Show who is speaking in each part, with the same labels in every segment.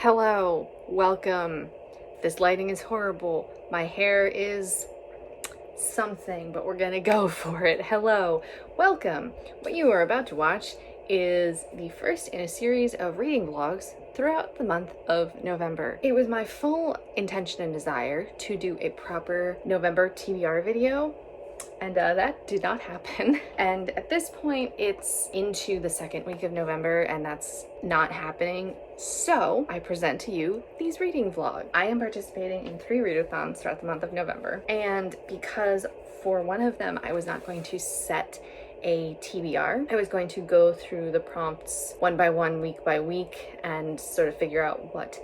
Speaker 1: Hello, welcome. This lighting is horrible. My hair is something, but we're gonna go for it. Hello, welcome. What you are about to watch is the first in a series of reading vlogs throughout the month of November. It was my full intention and desire to do a proper November TBR video, and that did not happen. And at this point, it's into the second week of November, and that's not happening. So I present to you these reading vlogs. I am participating in 3 readathons throughout the month of November, and because for one of them I was not going to set a TBR, I was going to go through the prompts one by one, week by week, and sort of figure out what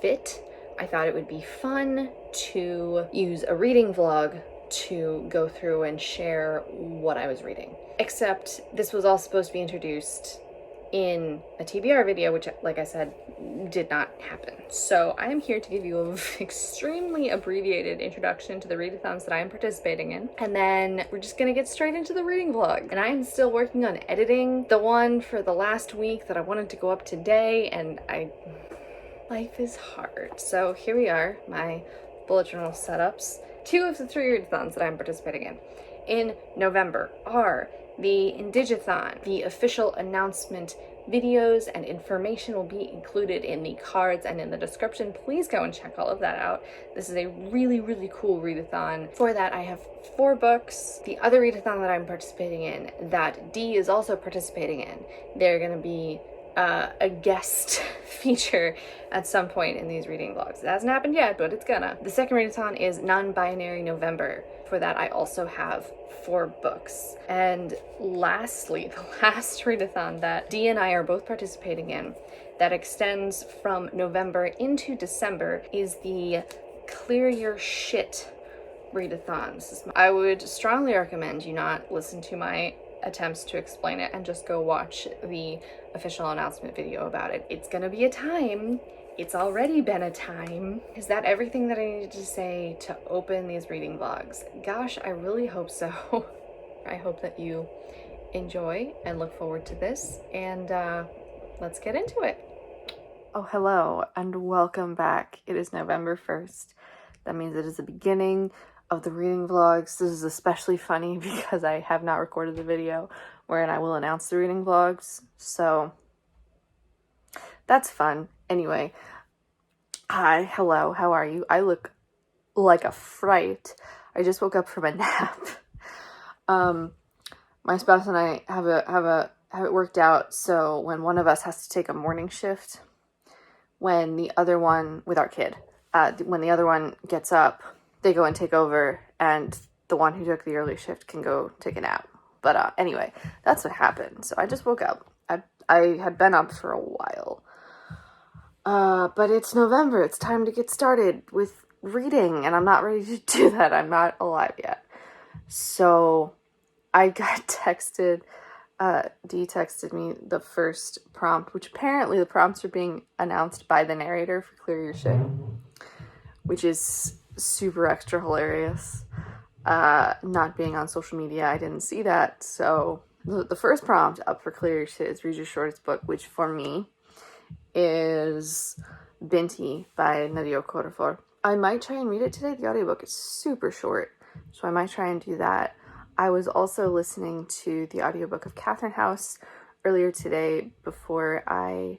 Speaker 1: fit. I thought it would be fun to use a reading vlog to go through and share what I was reading. Except this was all supposed to be introduced in a TBR video, which, like I said, did not happen. So I am here to give you an extremely abbreviated introduction to the readathons that I am participating in, and then we're just gonna get straight into the reading vlog. And I am still working on editing the one for the last week that I wanted to go up today, and life is hard. So here we are, my bullet journal setups. 2 of the 3 readathons that I'm participating in November are the Indigithon. The official announcement videos and information will be included in the cards and in the description. Please go and check all of that out. This is a really, really cool readathon. For that, I have 4 books. The other readathon that I'm participating in, that D is also participating in, they're gonna be a guest feature at some point in these reading vlogs. It hasn't happened yet, but it's gonna. The second readathon is Non-Binary November. For that, I also have 4 books. And lastly, the last readathon that Dee and I are both participating in, that extends from November into December, is the Clear Your Shit readathon. I would strongly recommend you not listen to my attempts to explain it and just go watch the official announcement video about it. It's gonna be a time. It's already been a time. Is that everything that I needed to say to open these reading vlogs? Gosh, I really hope so. I hope that you enjoy and look forward to this, and let's get into it. Oh, hello and welcome back. It is November 1st. That means it is the beginning of the reading vlogs. This is especially funny because I have not recorded the video wherein I will announce the reading vlogs, so that's fun. Anyway, hi, hello, how are you? I look like a fright. I just woke up from a nap. My spouse and I have it worked out so when one of us has to take a morning shift, when the other one, with our kid, when the other one gets up, they go and take over, and the one who took the early shift can go take a nap. But anyway, that's what happened. So I just woke up. I had been up for a while. But it's November. It's time to get started with reading, and I'm not ready to do that. I'm not alive yet. So I got texted, Dee texted me the first prompt, which apparently the prompts are being announced by the narrator for Clear Your Shit, which is super extra hilarious. Not being on social media, I didn't see that. So the first prompt up for Clear Your Shit is Read Your Shortest Book, which for me is Binti by Nadia Okorafor. I might try and read it today. The audiobook is super short, so I might try and do that. I was also listening to the audiobook of Catherine House earlier today before I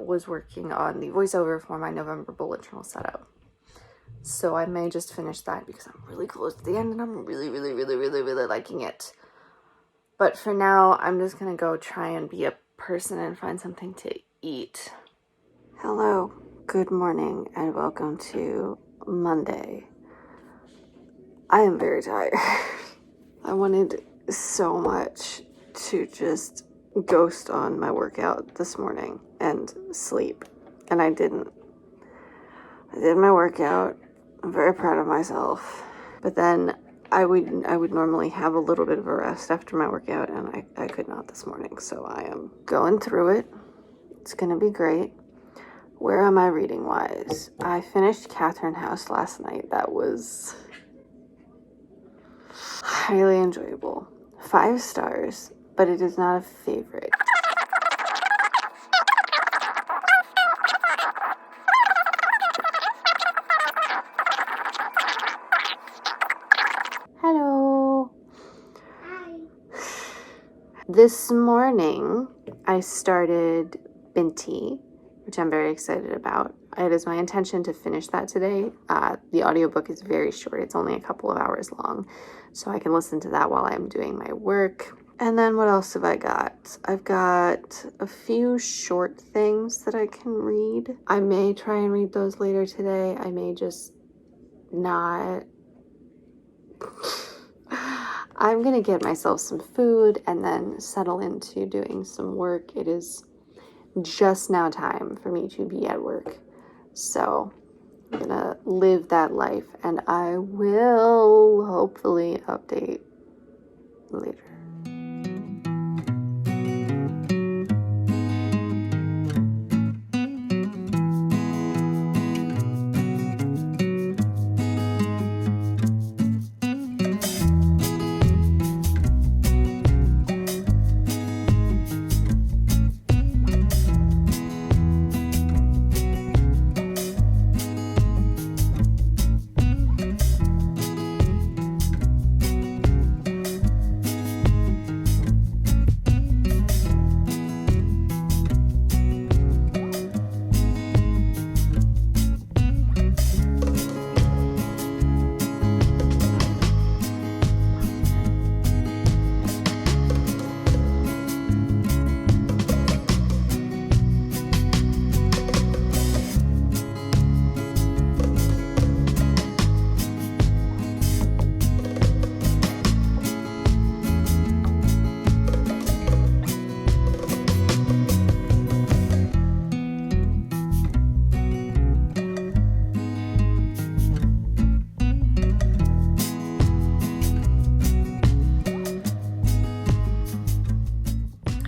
Speaker 1: was working on the voiceover for my November bullet journal setup. So I may just finish that because I'm really close to the end and I'm really, really, really, really, really liking it. But for now, I'm just gonna go try and be a person and find something to eat. Hello, good morning, and welcome to Monday. I am very tired. I wanted so much to just ghost on my workout this morning and sleep, and I didn't. I did my workout. I'm very proud of myself. But then I would normally have a little bit of a rest after my workout, and I could not this morning. So I am going through it. It's gonna be great. Where am I reading wise? I finished Catherine House last night. That was highly enjoyable. 5 stars, but it is not a favorite.
Speaker 2: This morning, I started Binti, which I'm very excited about. It is my intention to finish that today. The audiobook is very short. It's only a couple of hours long, so I can listen to that while I'm doing my work. And then what else have I got? I've got a few short things that I can read. I may try and read those later today. I may just not. I'm gonna get myself some food and then settle into doing some work. It is just now time for me to be at work. So I'm gonna live that life and I will hopefully update later.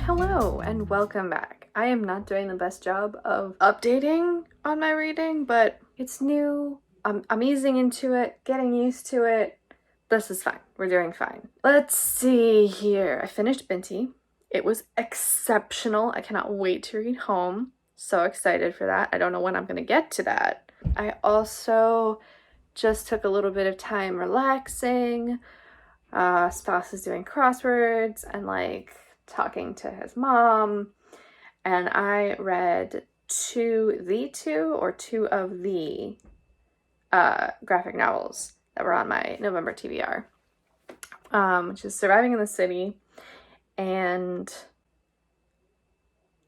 Speaker 2: Hello and welcome back. I am not doing the best job of updating on my reading, but it's new. I'm easing into it, getting used to it. This is fine. We're doing fine. Let's see here. I finished Binti. It was exceptional. I cannot wait to read home. So excited for that. I don't know when I'm gonna get to that. I also just took a little bit of time relaxing. Spouse is doing crosswords and like talking to his mom, and I read two of the graphic novels that were on my November TBR, which is Surviving in the City, and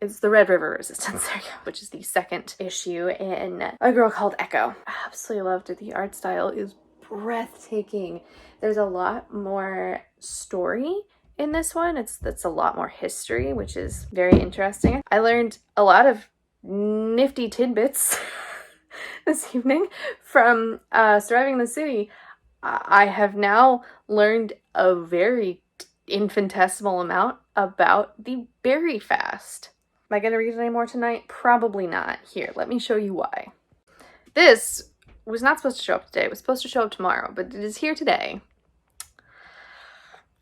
Speaker 2: it's the Red River Resistance, which is the second issue in A Girl Called Echo. I absolutely loved it. The art style is breathtaking. There's a lot more story in this one. It's a lot more history, which is very interesting. I learned a lot of nifty tidbits this evening from Surviving the City. I have now learned a very infinitesimal amount about the berry fast. Am I going to read it anymore tonight? Probably not. Here, let me show you why. This was not supposed to show up today. It was supposed to show up tomorrow, but it is here today.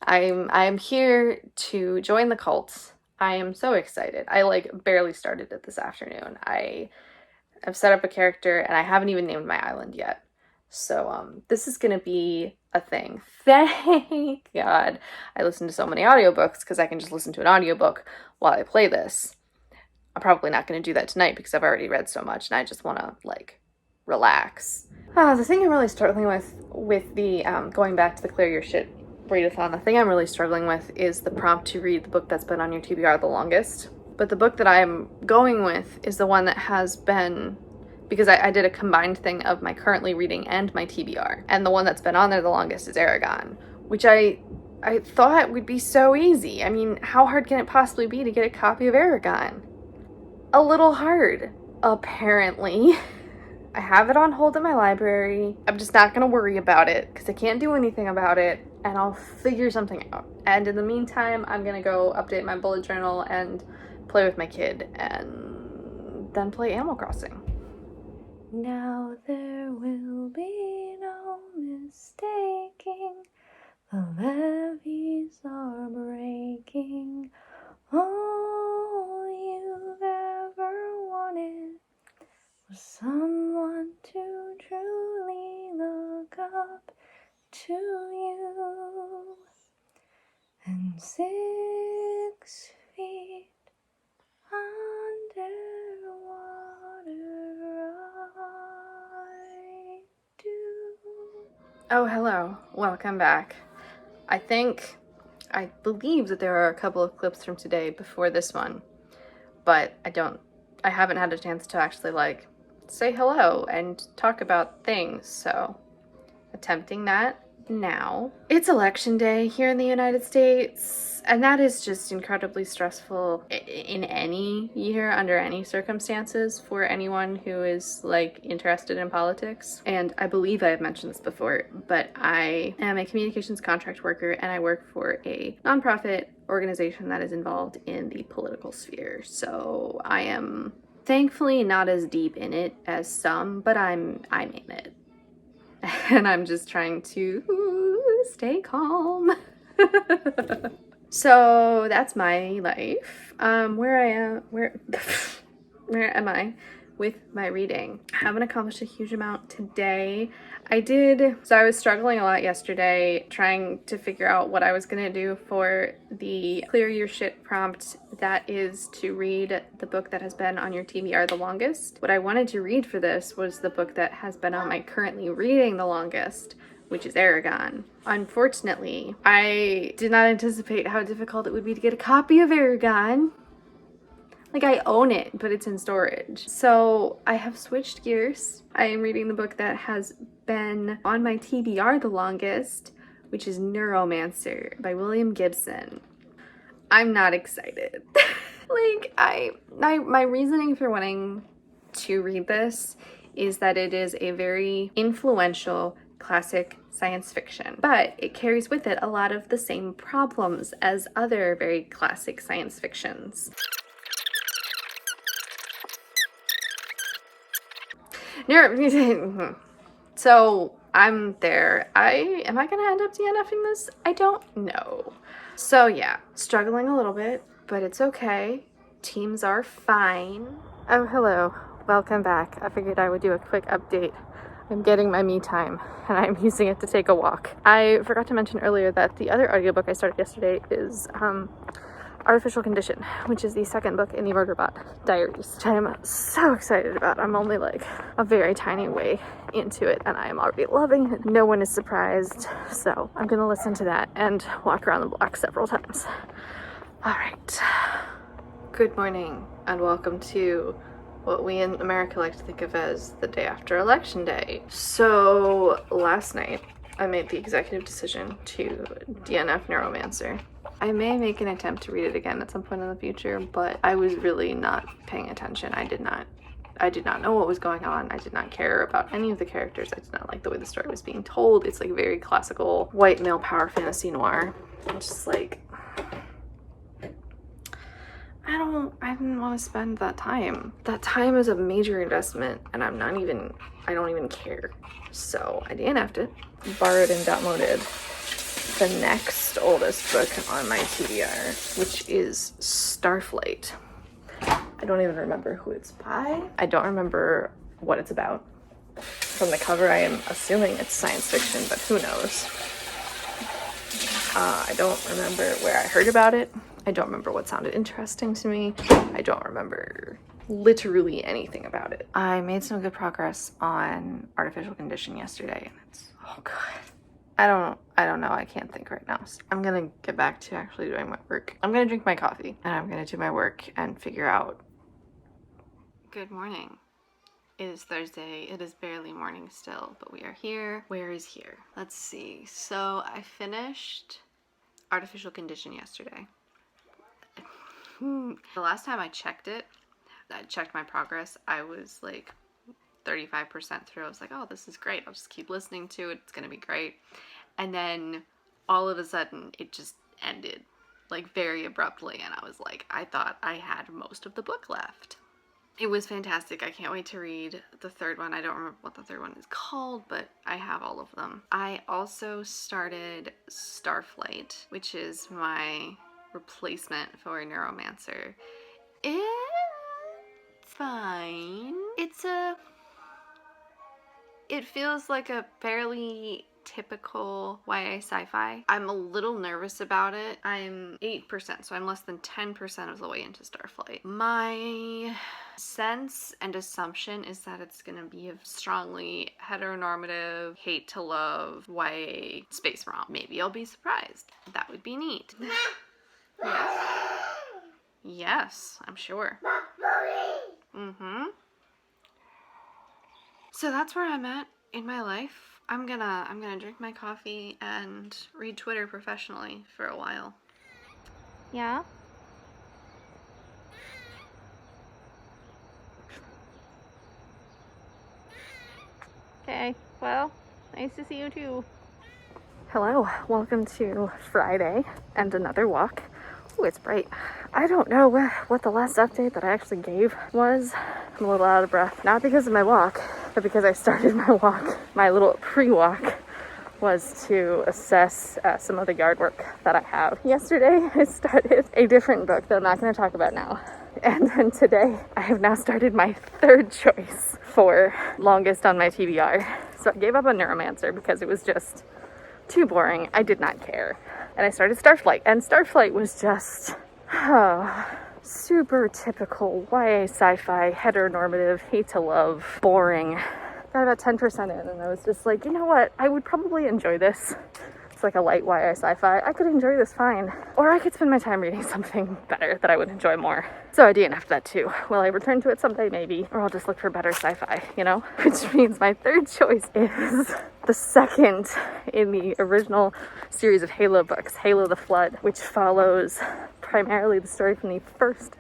Speaker 2: I'm here to join the cult. I am so excited. I barely started it this afternoon. I have set up a character and I haven't even named my island yet. So this is gonna be a thing. Thank God I listen to so many audiobooks because I can just listen to an audiobook while I play this. I'm probably not gonna do that tonight because I've already read so much and I just wanna relax. The thing I'm really struggling with the going back to the Clear Your Shit Readathon, the thing I'm really struggling with is the prompt to read the book that's been on your TBR the longest. But the book that I'm going with is the one that has been, because I did a combined thing of my currently reading and my TBR. And the one that's been on there the longest is Aragon, which I thought would be so easy. I mean, how hard can it possibly be to get a copy of Aragon? A little hard, apparently. I have it on hold in my library. I'm just not gonna worry about it because I can't do anything about it, and I'll figure something out. And in the meantime, I'm gonna go update my bullet journal and play with my kid and then play Animal Crossing. Now there will be no mistaking, the levees are breaking. All you've ever wanted was someone to truly look up to you and sit Oh, hello. Welcome back. I believe that there are a couple of clips from today before this one, but I haven't had a chance to actually, say hello and talk about things, so attempting that now. It's election day here in the United States, and that is just incredibly stressful in any year, under any circumstances, for anyone who is interested in politics. And I believe I have mentioned this before, but I am a communications contract worker and I work for a nonprofit organization that is involved in the political sphere. So I am thankfully not as deep in it as some, but I'm in it. And I'm just trying to stay calm. So that's my life. Where am I with my reading? I haven't accomplished a huge amount today. I was struggling a lot yesterday trying to figure out what I was gonna do for the clear your shit prompt that is to read the book that has been on your TBR the longest. What I wanted to read for this was the book that has been on my currently reading the longest, which is Eragon. Unfortunately, I did not anticipate how difficult it would be to get a copy of Eragon. I own it, but it's in storage. So I have switched gears. I am reading the book that has been on my TBR the longest, which is Neuromancer by William Gibson. I'm not excited. My reasoning for wanting to read this is that it is a very influential classic science fiction, but it carries with it a lot of the same problems as other very classic science fictions. So I'm there. Am I gonna end up DNFing this? I don't know. So yeah, struggling a little bit, but it's okay. Teams are fine. Oh, hello. Welcome back. I figured I would do a quick update. I'm getting my me time, and I'm using it to take a walk. I forgot to mention earlier that the other audiobook I started yesterday is Artificial Condition, which is the second book in the Murderbot Diaries, which I am so excited about. I'm only a very tiny way into it, and I am already loving it. No one is surprised, so I'm gonna listen to that and walk around the block several times. All right. Good morning, and welcome to what we in America like to think of as the day after Election Day. So last night, I made the executive decision to DNF Neuromancer. I may make an attempt to read it again at some point in the future, but I was really not paying attention. I did not know what was going on. I did not care about any of the characters. I did not like the way the story was being told. It's very classical white male power fantasy noir. I'm just I didn't want to spend that time. That time is a major investment, and I don't even care. So I DNF'd it, borrowed and downloaded the next oldest book on my TBR, which is Starflight. I don't even remember who it's by. I don't remember what it's about. From the cover, I am assuming it's science fiction, but who knows? I don't remember where I heard about it. I don't remember what sounded interesting to me. I don't remember literally anything about it. I made some good progress on Artificial Condition yesterday, and it's, oh god. I don't know. I can't think right now. So I'm gonna get back to actually doing my work. I'm gonna drink my coffee, and I'm gonna do my work and figure out. Good morning. It is Thursday. It is barely morning still, but we are here. Where is here? Let's see. So I finished Artificial Condition yesterday. The last time I checked my progress, I was 35% through. I was like, oh, this is great. I'll just keep listening to it. It's gonna be great. And then all of a sudden it just ended very abruptly, and I was I thought I had most of the book left. It was fantastic. I can't wait to read the third one. I don't remember what the third one is called, but I have all of them. I also started Starflight, which is my replacement for Neuromancer. It's fine. It feels like a fairly typical YA sci-fi. I'm a little nervous about it. I'm 8%, so I'm less than 10% of the way into Starflight. My sense and assumption is that it's gonna be a strongly heteronormative, hate to love, YA space rom. Maybe I'll be surprised. That would be neat. Yes. Yes, I'm sure. Mm-hmm. So that's where I'm at in my life. I'm gonna drink my coffee and read Twitter professionally for a while. Yeah? Okay, well, nice to see you too. Hello, welcome to Friday and another walk. Ooh, it's bright. I don't know what the last update that I actually gave was. I'm a little out of breath. Not because of my walk, but because I started my walk. My little pre-walk was to assess some of the yard work that I have. Yesterday, I started a different book that I'm not going to talk about now. And then today, I have now started my third choice for longest on my TBR. So I gave up on Neuromancer because it was just too boring. I did not care. And I started Starflight. And Starflight was just super typical YA sci-fi, heteronormative, hate to love, boring. Got about 10% in and I was just like, you know what? I would probably enjoy this. It's like a light YA sci-fi. I could enjoy this fine. Or I could spend my time reading something better that I would enjoy more. So I DNF'd that too. Will I return to it someday? Maybe. Or I'll just look for better sci-fi, you know? Which means my third choice is the second in the original series of Halo books, Halo the Flood, which follows primarily the story from the first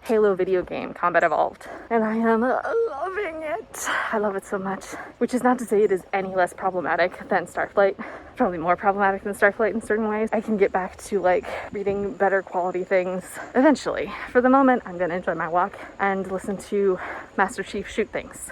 Speaker 2: Halo video game, Combat Evolved. And I am loving it. I love it so much. Which is not to say it is any less problematic than Starflight. Probably more problematic than Starflight in certain ways. I can get back to like reading better quality things eventually. For the moment, I'm gonna enjoy my walk and listen to Master Chief shoot things.